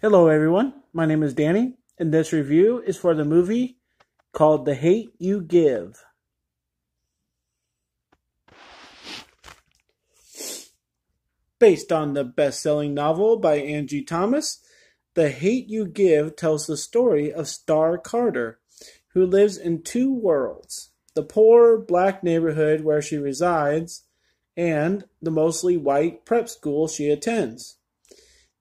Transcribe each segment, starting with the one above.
Hello, everyone. My name is Danny, and this review is for the movie called The Hate You Give. Based on the best selling novel by Angie Thomas, The Hate You Give tells the story of Star Carter, who lives in two worlds: the poor black neighborhood where she resides and the mostly white prep school she attends.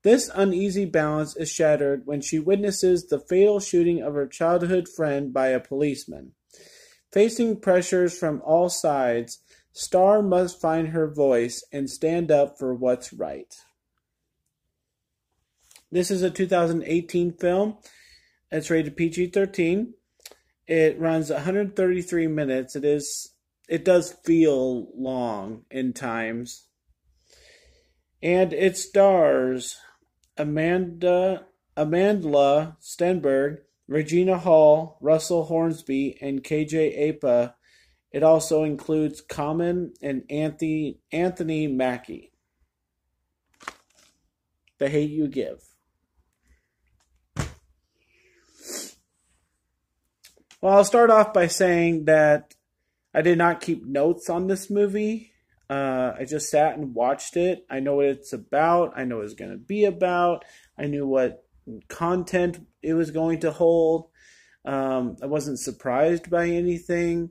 This uneasy balance is shattered when she witnesses the fatal shooting of her childhood friend by a policeman. Facing pressures from all sides, Star must find her voice and stand up for what's right. This is a 2018 film. It's rated PG-13. It runs 133 minutes. It does feel long in times. And it stars Amandla Stenberg, Regina Hall, Russell Hornsby, and KJ Apa. It also includes Common and Anthony Mackie. The Hate You Give. Well, I'll start off by saying that I did not keep notes on this movie. I just sat and watched it. I know what it's about. I know what it's going to be about. I knew what content it was going to hold. I wasn't surprised by anything,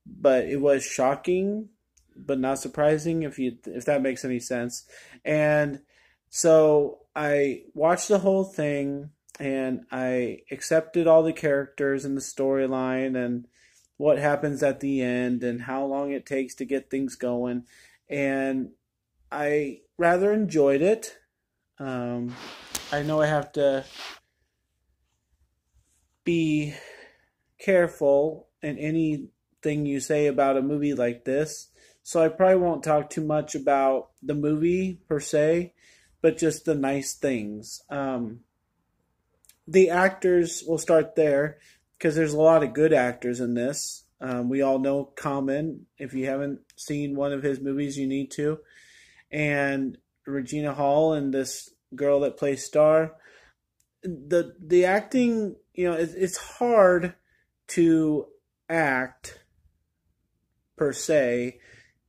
but it was shocking, but not surprising, if that makes any sense. And so I watched the whole thing, and I accepted all the characters and the storyline and what happens at the end and how long it takes to get things going. And I rather enjoyed it. I know I have to be careful in anything you say about a movie like this, so I probably won't talk too much about the movie per se, but just the nice things. The actors, will start there, because there's a lot of good actors in this. We all know Common. If you haven't seen one of his movies, you need to. And Regina Hall and this girl that plays Star. The acting, it's hard to act per se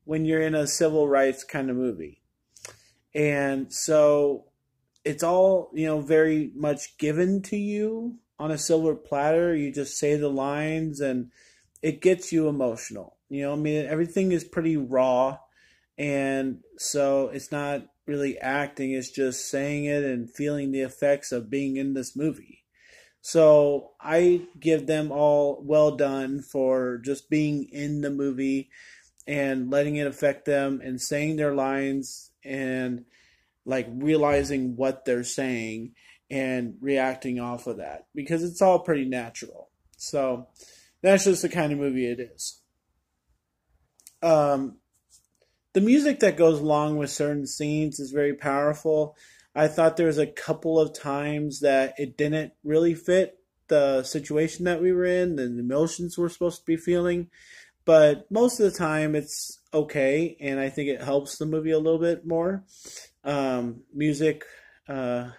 when you're in a civil rights kind of movie. And so it's all, very much given to you on a silver platter. You just say the lines and it gets you emotional. Everything is pretty raw, and so it's not really acting, it's just saying it and feeling the effects of being in this movie. So I give them all well done for just being in the movie and letting it affect them and saying their lines and like realizing what they're saying and reacting off of that, because it's all pretty natural. So that's just the kind of movie it is. The music that goes along with certain scenes is very powerful. I thought there was a couple of times that it didn't really fit the situation that we were in, and the emotions we're supposed to be feeling. But most of the time it's okay, and I think it helps the movie a little bit more. Music can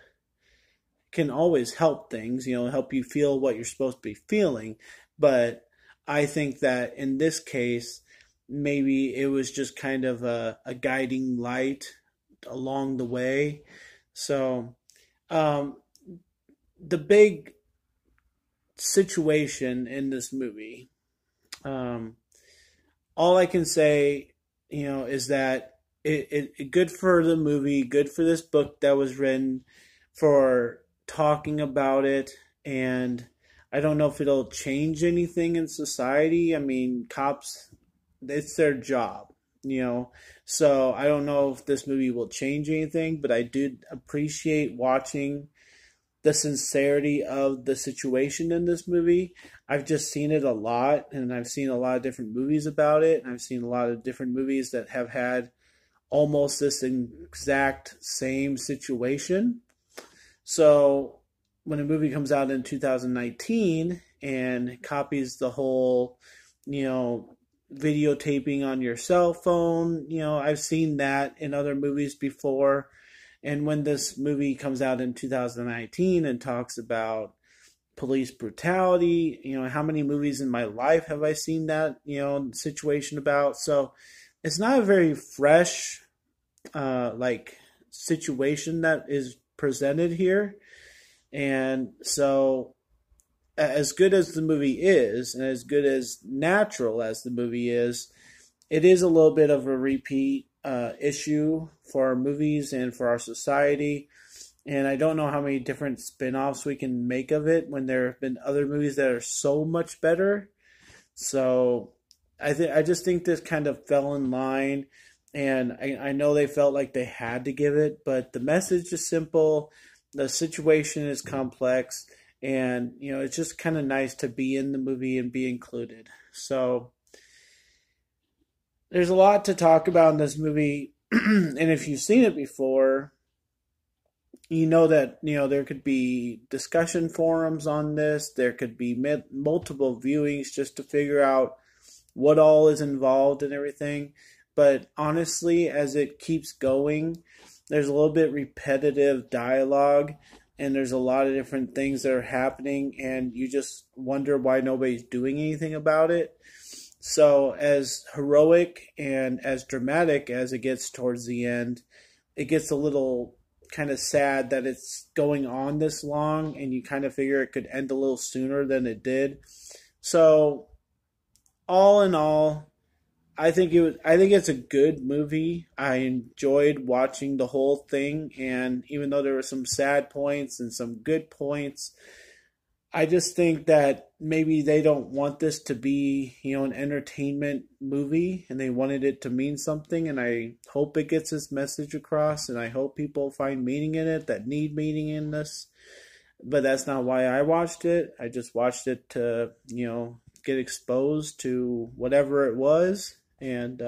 always help things, help you feel what you're supposed to be feeling. But I think that in this case, maybe it was just kind of a guiding light along the way. So, the big situation in this movie, all I can say, is that it good for the movie, good for this book that was written, for talking about it. And I don't know if it'll change anything in society. I mean, cops, it's their job. So I don't know if this movie will change anything, but I did appreciate watching the sincerity of the situation in this movie. I've just seen it a lot, and I've seen a lot of different movies about it, and I've seen a lot of different movies that have had almost this exact same situation. So when a movie comes out in 2019 and copies the whole, videotaping on your cell phone, I've seen that in other movies before. And when this movie comes out in 2019 and talks about police brutality, how many movies in my life have I seen that, situation about? So it's not a very fresh, like, situation that is presented here. And so, as good as the movie is, and as good as natural as the movie is, it is a little bit of a repeat issue for our movies and for our society. And I don't know how many different spin-offs we can make of it when there have been other movies that are so much better. So I just think this kind of fell in line, and I know they felt like they had to give it, but the message is simple, the situation is complex, and it's just kind of nice to be in the movie and be included. So there's a lot to talk about in this movie, and if you've seen it before, you know that there could be discussion forums on this. There could be multiple viewings just to figure out what all is involved and everything. But honestly, as it keeps going, there's a little bit repetitive dialogue, and there's a lot of different things that are happening, and you just wonder why nobody's doing anything about it. So as heroic and as dramatic as it gets towards the end, it gets a little kind of sad that it's going on this long, and you kind of figure it could end a little sooner than it did. So all in all, I think it's a good movie. I enjoyed watching the whole thing, and even though there were some sad points and some good points, I just think that maybe they don't want this to be, an entertainment movie, and they wanted it to mean something, and I hope it gets its message across, and I hope people find meaning in it that need meaning in this. But that's not why I watched it. I just watched it to, get exposed to whatever it was. And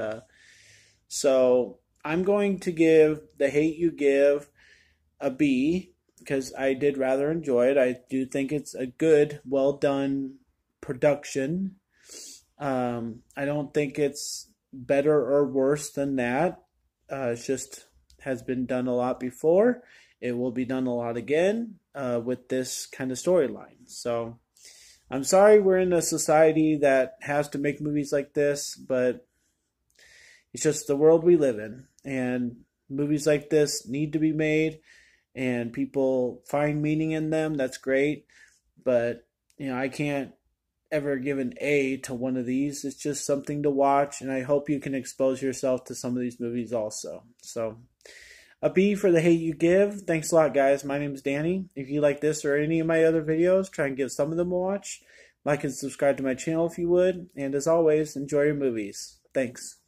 so I'm going to give The Hate U Give a B, because I did rather enjoy it. I do think it's a good, well done production. I don't think it's better or worse than that. It just has been done a lot before. It will be done a lot again with this kind of storyline. So I'm sorry we're in a society that has to make movies like this, but it's just the world we live in. And movies like this need to be made, and people find meaning in them. That's great. But, I can't ever give an A to one of these. It's just something to watch, and I hope you can expose yourself to some of these movies also. So, a B for The Hate U Give. Thanks a lot, guys. My name is Danny. If you like this or any of my other videos, try and give some of them a watch. Like and subscribe to my channel if you would. And as always, enjoy your movies. Thanks.